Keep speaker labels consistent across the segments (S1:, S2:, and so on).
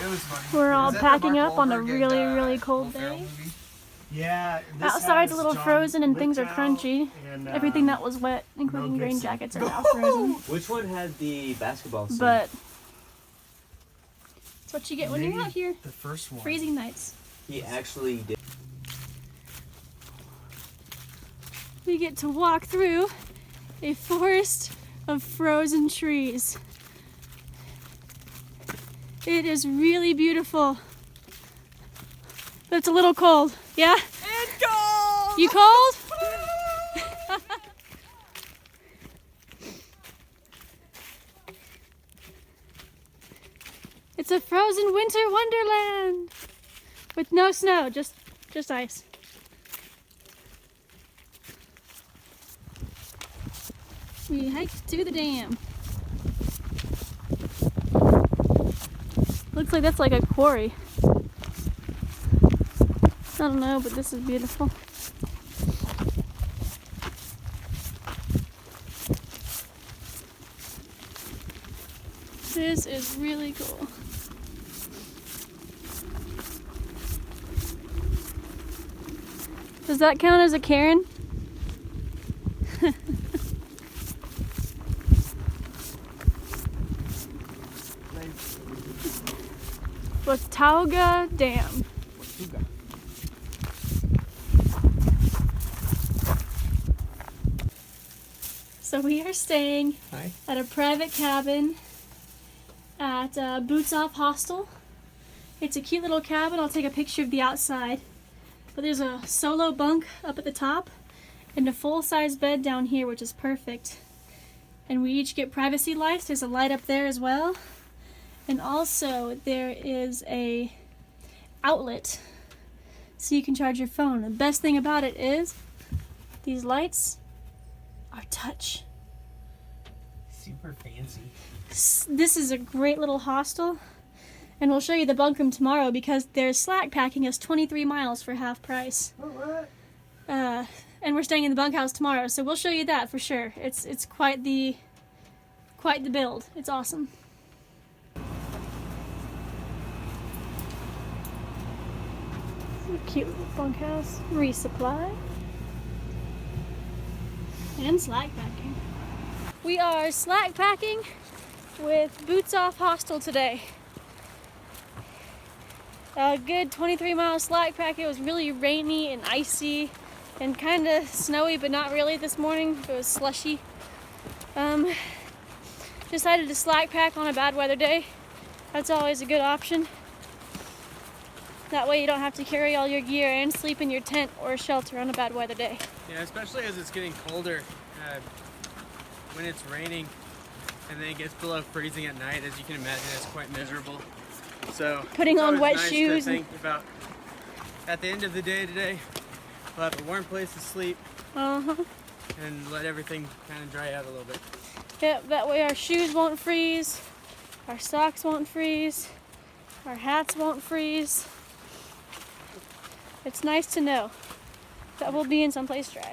S1: was funny.
S2: We're all packing up on a really cold day.
S3: Yeah.
S2: Outside's a little frozen and things are crunchy. And, everything that was wet, including rain jackets, are now frozen.
S4: Which one had the basketball scene?
S2: But it's what you get when you're out here.
S3: The first one.
S2: Freezing nights.
S4: He actually did.
S2: We get to walk through a forest of frozen trees. It is really beautiful. But it's a little cold. Yeah?
S1: It's cold!
S2: You cold? It's a frozen winter wonderland with no snow, just ice. We hiked to the dam. Looks like that's like a quarry. I don't know, but this is beautiful. This is really cool. Does that count as a Karen? Watauga Dam. So we are staying at a private cabin at Off Hostel. It's a cute little cabin. I'll take a picture of the outside. But there's a solo bunk up at the top and a full-size bed down here, which is perfect. And we each get privacy lights. There's a light up there as well. And also there is a outlet so you can charge your phone. The best thing about it is these lights are touch.
S3: Super fancy.
S2: This is a great little hostel, and we'll show you the bunk room tomorrow because their slack packing is 23 miles for half price.
S3: What?
S2: And we're staying in the bunkhouse tomorrow, so we'll show you that for sure. It's quite the build. It's awesome. Cute little bunkhouse. Resupply. And slack packing. We are slack packing with Off Hostel today. A good 23-mile slack pack. It was really rainy and icy and kind of snowy, but not really this morning. It was slushy. Decided to slack pack on a bad weather day. That's always a good option. That way you don't have to carry all your gear and sleep in your tent or shelter on a bad weather day.
S1: Yeah, especially as it's getting colder. When it's raining and then it gets below freezing at night, as you can imagine, it's quite miserable. So
S2: putting on wet
S1: nice
S2: shoes.
S1: To think about at the end of the day today, we'll have a warm place to sleep and let everything kind of dry out a little bit.
S2: Yep, that way our shoes won't freeze, our socks won't freeze, our hats won't freeze. It's nice to know that we'll be in someplace dry.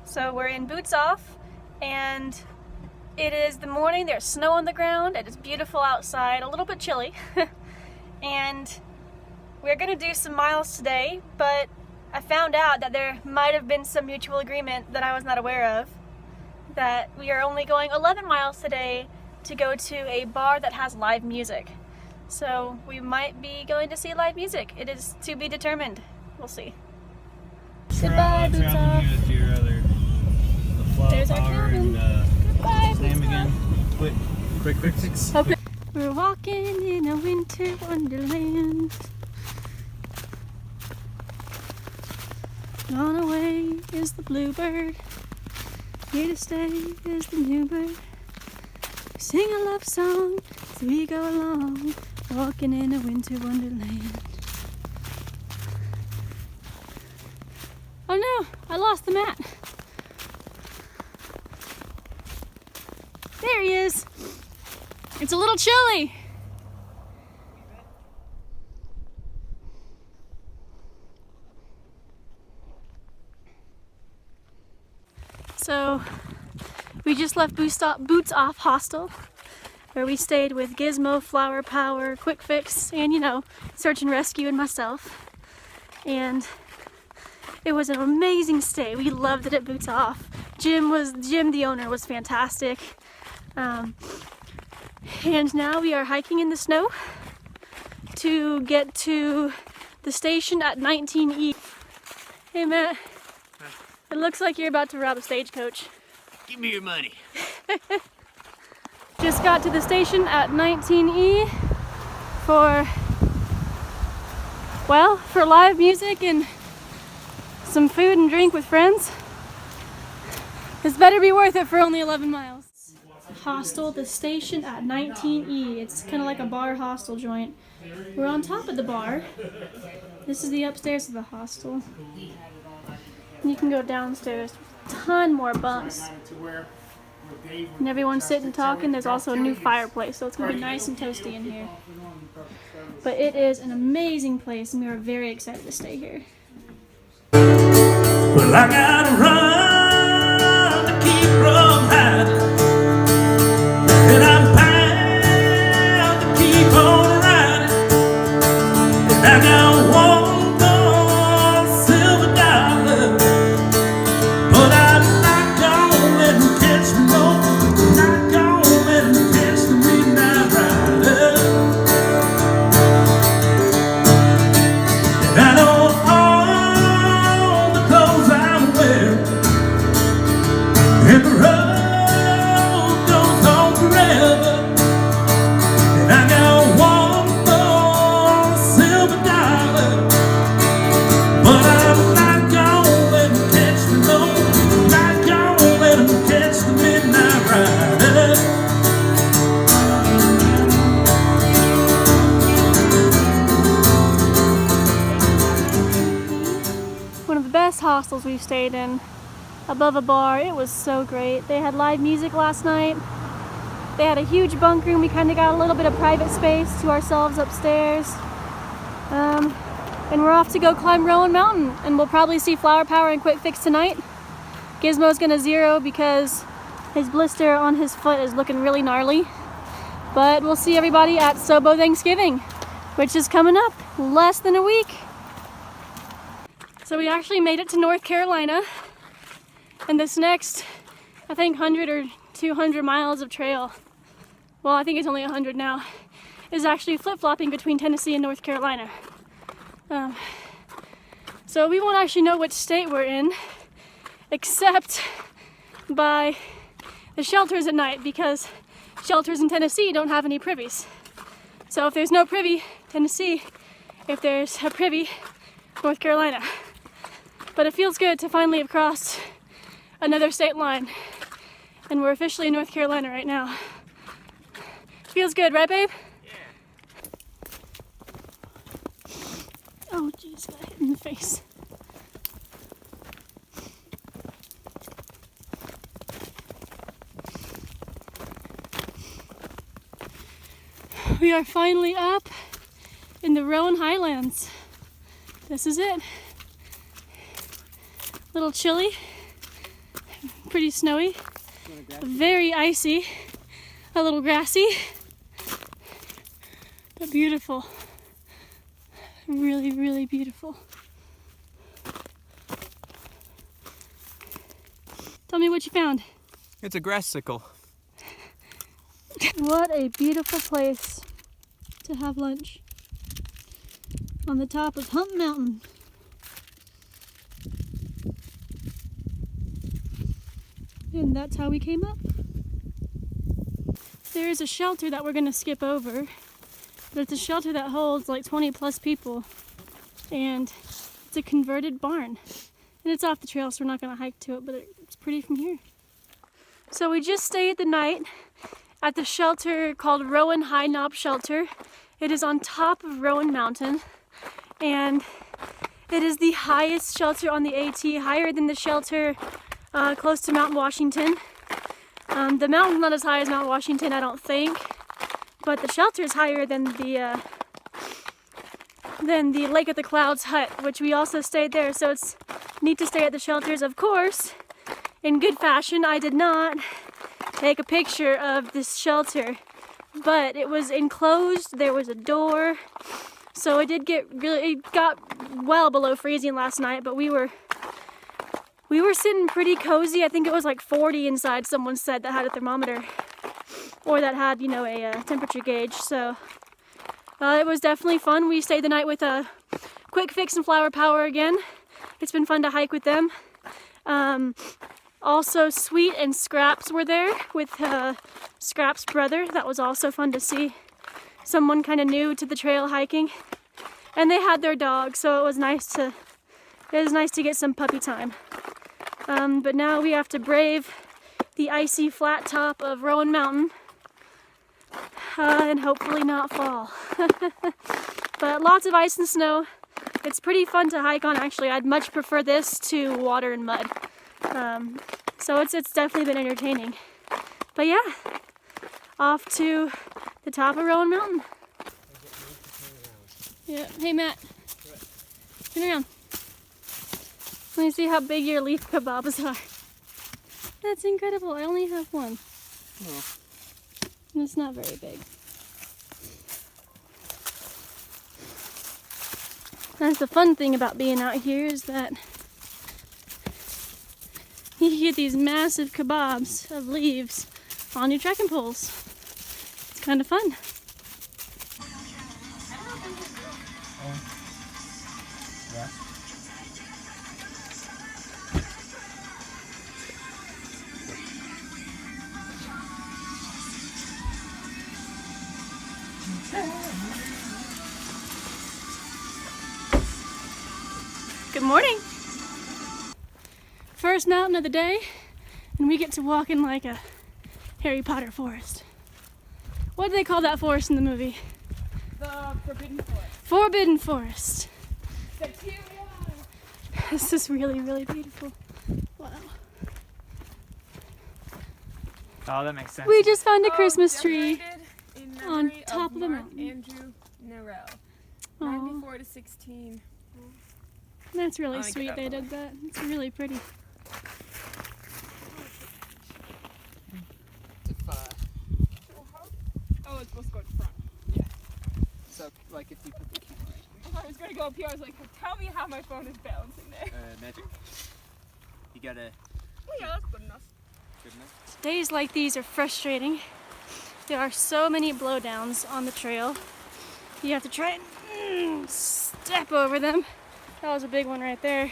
S2: So we're in Boots Off, and it is the morning. There's snow on the ground. It is beautiful outside, a little bit chilly. And we're gonna do some miles today, but I found out that there might have been some mutual agreement that I was not aware of, that we are only going 11 miles today to go to a bar that has live music. So we might be going to see live music. It is to be determined. We'll see. Goodbye, Boots Off.
S1: Quick fix.
S2: Okay. We're walking in a winter wonderland. Gone away is the bluebird. Here to stay is the new bird. We sing a love song as we go along, walking in a winter wonderland. Oh no, I lost the mat. There he is. It's a little chilly. So we just left Boots Off Hostel, where we stayed with Gizmo, Flower Power, Quick Fix, and you know, Search and Rescue and myself. And it was an amazing stay. We loved it at Boots Off. Jim, the owner, was fantastic. And now we are hiking in the snow to get to the station at 19E. Hey Matt, it looks like you're about to rob a stagecoach.
S1: Give me your money.
S2: Just got to the station at 19E for live music and some food and drink with friends. This better be worth it for only 11 miles. Hostel, the station at 19E. It's kind of like a bar hostel joint. We're on top of the bar. This is the upstairs of the hostel. And you can go downstairs. A ton more bunks. And everyone's sitting talking. There's also a new fireplace, so it's going to be nice and toasty in here. But it is an amazing place, and we are very excited to stay here.
S5: Well, I gotta run to keep from hiding, and I'm bound to keep on riding, and I got one more silver dollar, but I'm not gonna let him catch me, no, not gonna let him catch the midnight rider, and I know and the road goes on forever, and I got one more silver dollar, but I'm not gonna let him catch me, no, not gonna let him catch the midnight rider.
S2: One of the best hostels we've stayed in. Above a bar. It was so great. They had live music last night. They had a huge bunk room. We kind of got a little bit of private space to ourselves upstairs. And we're off to go climb Rowan Mountain, and we'll probably see Flower Power and Quick Fix tonight. Gizmo's gonna zero because his blister on his foot is looking really gnarly. But we'll see everybody at Sobo Thanksgiving, which is coming up less than a week. So we actually made it to North Carolina. And this next, I think 100 or 200 miles of trail, well, I think it's only 100 now, is actually flip-flopping between Tennessee and North Carolina. So we won't actually know which state we're in, except by the shelters at night, because shelters in Tennessee don't have any privies. So if there's no privy, Tennessee. If there's a privy, North Carolina. But it feels good to finally have crossed another state line, and we're officially in North Carolina right now. Feels good, right babe? Yeah. Oh jeez, got hit in the face. We are finally up in the Rowan Highlands. This is it. A little chilly. Pretty snowy, very icy, a little grassy, but beautiful. Really, really beautiful. Tell me what you found.
S1: It's a grass sickle.
S2: What a beautiful place to have lunch on the top of Hump Mountain. And that's how we came up. there is a shelter that we're gonna skip over, but it's a shelter that holds like 20 plus people, and it's a converted barn. And it's off the trail, so we're not gonna hike to it, but it's pretty from here. So we just stayed the night at the shelter called Rowan Highlands Shelter. It is on top of Rowan Mountain, and it is the highest shelter on the AT, higher than the shelter close to Mount Washington. The mountain's not as high as Mount Washington, I don't think, but the shelter is higher than the Lake of the Clouds hut, which we also stayed there. So it's neat to stay at the shelters. Of course, in good fashion, I did not take a picture of this shelter, but it was enclosed. There was a door, so it got well below freezing last night, but we were sitting pretty cozy. I think it was like 40 inside, someone said, that had a thermometer, or that had, you know, a temperature gauge. So it was definitely fun. We stayed the night with Quick Fix and Flower Power again. It's been fun to hike with them. Also, Sweet and Scraps were there with Scraps' brother. That was also fun to see. Someone kind of new to the trail hiking. And they had their dog, so it was nice to get some puppy time. But now we have to brave the icy flat top of Rowan Mountain and hopefully not fall. But lots of ice and snow. It's pretty fun to hike on, actually. I'd much prefer this to water and mud. So it's definitely been entertaining. But yeah, off to the top of Rowan Mountain. Yeah. Hey Matt, turn around. Let me see how big your leaf kebabs are. That's incredible. I only have one.
S1: Oh.
S2: And it's not very big. That's the fun thing about being out here, is that you can get these massive kebabs of leaves on your trekking poles. It's kind of fun.
S3: Yeah.
S2: Good morning. First mountain of the day, and we get to walk in like a Harry Potter forest. What do they call that forest in the movie?
S6: The Forbidden Forest.
S2: Forbidden Forest.
S6: Bacteria.
S2: This is really, really beautiful. Wow.
S3: Oh, that makes sense.
S2: We just found a Christmas tree
S6: In
S2: on
S6: memory
S2: top of the
S6: Mark
S2: mountain.
S6: Andrew Narell.
S2: Aw,
S6: 94 to 16.
S2: that's really
S6: I wanna get
S2: sweet
S6: that
S2: they
S6: photo.
S2: did that. It's really pretty.
S6: Oh, it's supposed to go to front.
S1: So, like, if you put the camera right
S6: I thought I was going to go up here. I was like, tell me how my phone is balancing there.
S1: here. Magic. You gotta.
S6: Oh, yeah, that's good enough.
S1: Good enough.
S2: Days like these are frustrating. There are so many blowdowns on the trail. You have to try and step over them. That was a big one right there.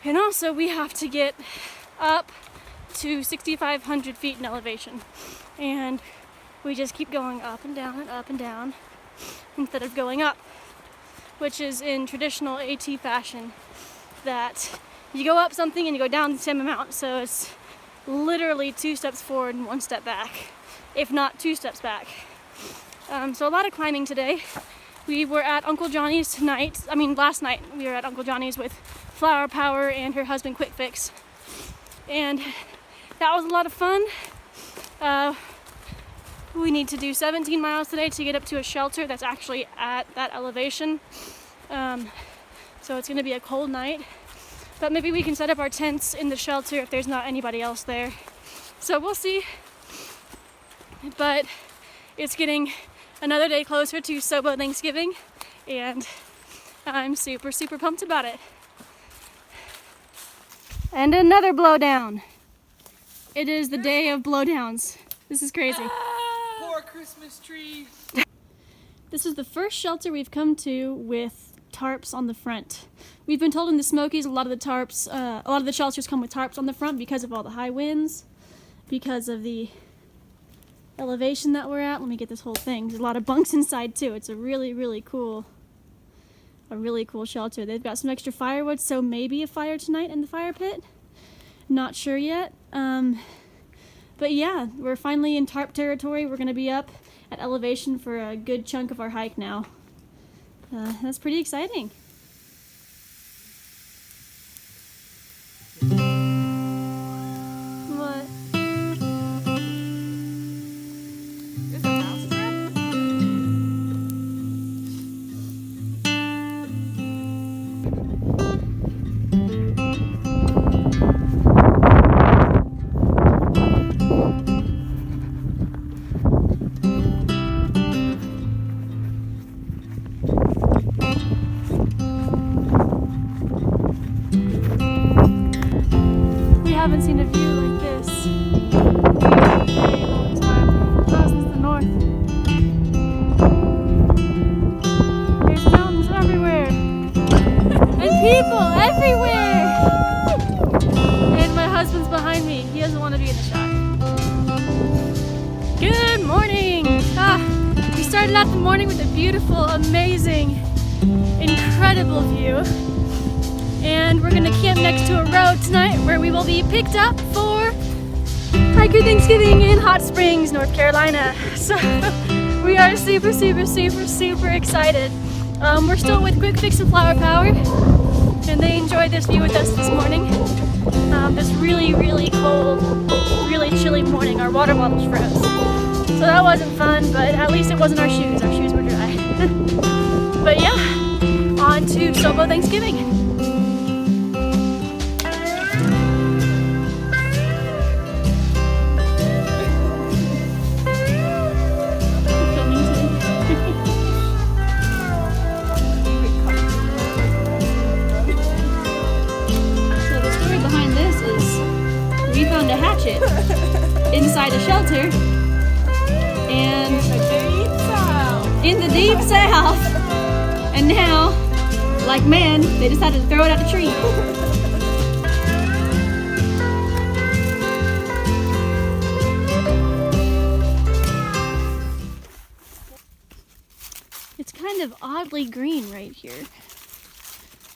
S2: And also we have to get up to 6,500 feet in elevation. And we just keep going up and down and up and down instead of going up, which is in traditional AT fashion, that you go up something and you go down the same amount. So it's literally 2 steps forward and 1 step back, if not 2 steps back. So a lot of climbing today. We were at Uncle Johnny's last night we were at Uncle Johnny's with Flower Power and her husband Quick Fix. And that was a lot of fun. We need to do 17 miles today to get up to a shelter that's actually at that elevation. So it's gonna be a cold night. But maybe we can set up our tents in the shelter if there's not anybody else there. So we'll see. But it's getting another day closer to Sobo Thanksgiving, and I'm super, super pumped about it. And another blowdown. It is the day of blowdowns. This is crazy.
S1: Poor Christmas tree.
S2: This is the first shelter we've come to with tarps on the front. We've been told in the Smokies a lot of the shelters come with tarps on the front because of all the high winds, because of the elevation that we're at. Let me get this whole thing. There's a lot of bunks inside too. It's a really cool shelter. They've got some extra firewood, so maybe a fire tonight in the fire pit. Not sure yet. But yeah, we're finally in tarp territory. We're gonna be up at elevation for a good chunk of our hike now. That's pretty exciting. What?
S6: Is there a mouse there?
S2: We haven't seen a view like this in a very long time. Across the north. There's mountains everywhere. And people everywhere. And my husband's behind me. He doesn't want to be in the shot. Good morning. We started out the morning with a beautiful, amazing, incredible view. And we're gonna camp next to a road tonight where we will be picked up for Hiker Thanksgiving in Hot Springs, North Carolina. So we are super excited. We're still with Quick Fix and Flower Power, and they enjoyed this view with us this morning. This really cold, really chilly morning. Our water bottles froze. So that wasn't fun, but at least it wasn't our shoes. Our shoes were dry. But yeah, on to Sobo Thanksgiving. We found a hatchet inside a shelter and in the deep south, and now, like man, they decided to throw it at the tree. It's kind of oddly green right here.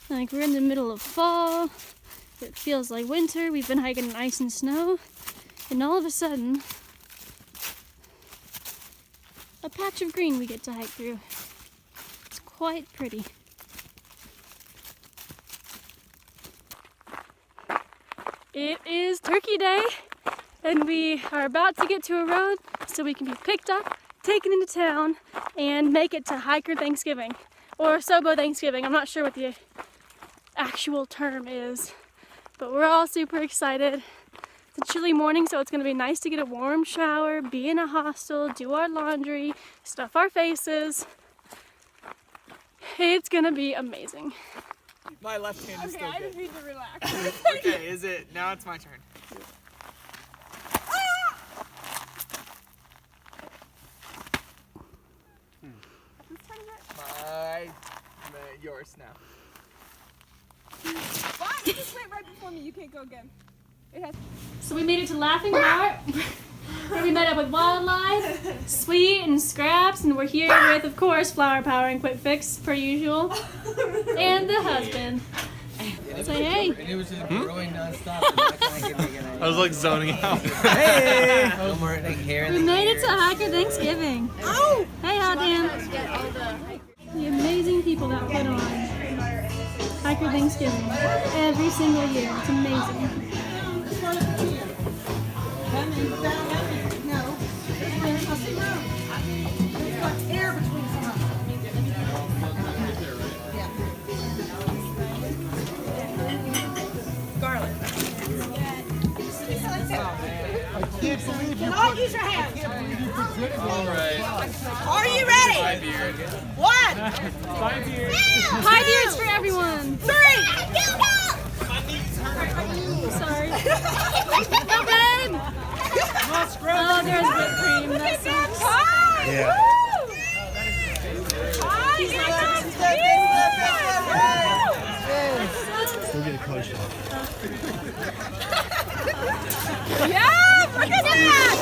S2: Like we're in the middle of fall. It feels like winter. We've been hiking in ice and snow, and all of a sudden, a patch of green we get to hike through. It's quite pretty. It is Turkey Day, and we are about to get to a road so we can be picked up, taken into town, and make it to Hiker Thanksgiving, or Sobo Thanksgiving. I'm not sure what the actual term is. But we're all super excited. It's a chilly morning, so it's gonna be nice to get a warm shower, be in a hostel, do our laundry, stuff our faces. It's gonna be amazing.
S3: My left hand is
S6: Okay,
S3: still
S6: I just
S3: good.
S6: need to relax.
S3: Okay, is it? Now it's my turn. Yours now.
S6: What? You just went right before me. You can't go again. It has.
S2: So we made it to Laughing Heart, where we met up with wildlife, Sweet and Scraps, and we're here with, of course, Flower Power and Quick Fix, per usual, and the husband. Say hey.
S4: And it was just growing nonstop.
S7: I was like zoning out.
S4: Hey! No more like hair in
S2: We
S4: the
S2: made it
S4: ears.
S2: to Hiker Thanksgiving. Oh! Hey, Hot Dan. The amazing people that put on Hiker Thanksgiving every single year. It's amazing.
S8: Can all use your hands?
S7: All right.
S8: Are you ready?
S7: 5 years.
S8: 1,
S7: 5 years.
S2: 5 years for everyone.
S8: 3.
S2: Sorry. Go Ben! Oh, there's whipped cream. That sucks.
S7: Yeah. We'll get a close shot.
S6: Yeah, look at that!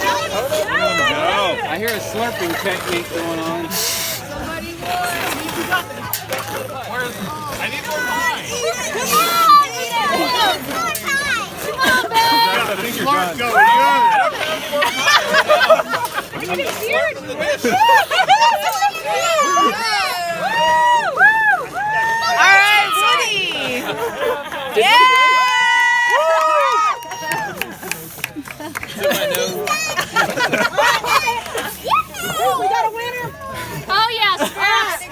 S7: No.
S1: hear a slurping technique going on.
S7: I need more pie.
S8: Come on, babe.
S7: I think you're done. Go.
S6: All right, Woody. Yeah.
S8: We got a winner.
S2: Oh yes,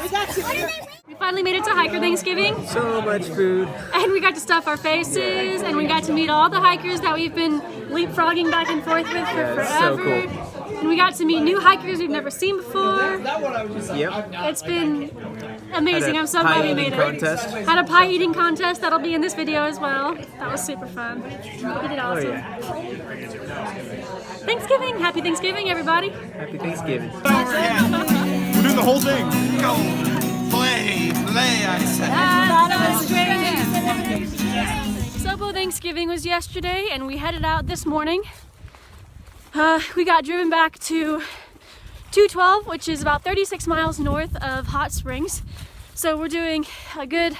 S8: We got you.
S2: we finally made it to Hiker Thanksgiving.
S4: So much food.
S2: And we got to stuff our faces, and we got to meet all the hikers that we've been leapfrogging back and forth with for
S4: Yeah, it's so
S2: forever. And we got to meet new hikers we've never seen before.
S4: Yep.
S2: It's been amazing. I'm so glad we made it.
S4: Contest.
S2: Had a pie eating contest that'll be in this video as well. That was super fun. We did awesome. Thanksgiving! Happy Thanksgiving, everybody!
S4: Happy Thanksgiving.
S7: We're doing the whole thing. Go.
S3: Play, I said.
S2: Sobo Thanksgiving was yesterday, and we headed out this morning. We got driven back to 212, which is about 36 miles north of Hot Springs. So we're doing a good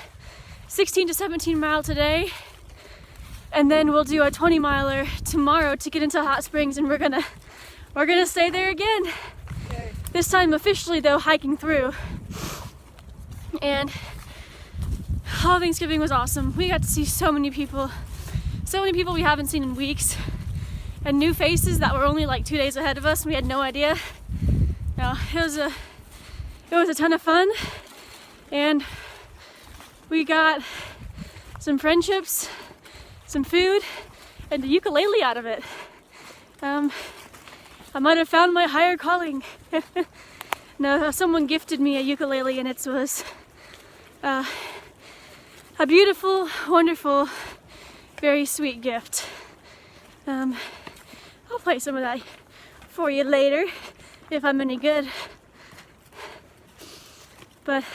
S2: 16 to 17 mile today, and then we'll do a 20 miler tomorrow to get into Hot Springs, and we're gonna stay there again. This time officially though, hiking through. And oh, Thanksgiving was awesome. We got to see so many people we haven't seen in weeks, and new faces that were only like 2 days ahead of us. We had no idea. No, it was a ton of fun, and we got some friendships, some food, and a ukulele out of it. I might have found my higher calling. No, someone gifted me a ukulele, and it was a beautiful, wonderful, very sweet gift. I'll play some of that for you later if I'm any good. But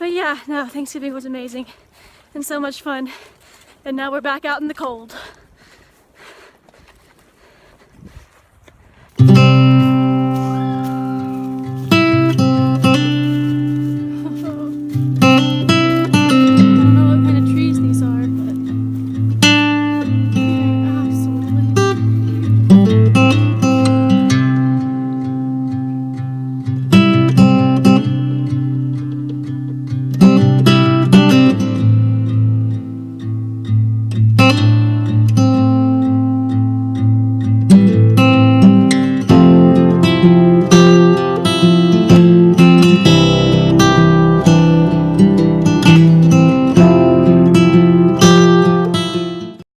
S2: yeah, no, Thanksgiving was amazing and so much fun. And now we're back out in the cold.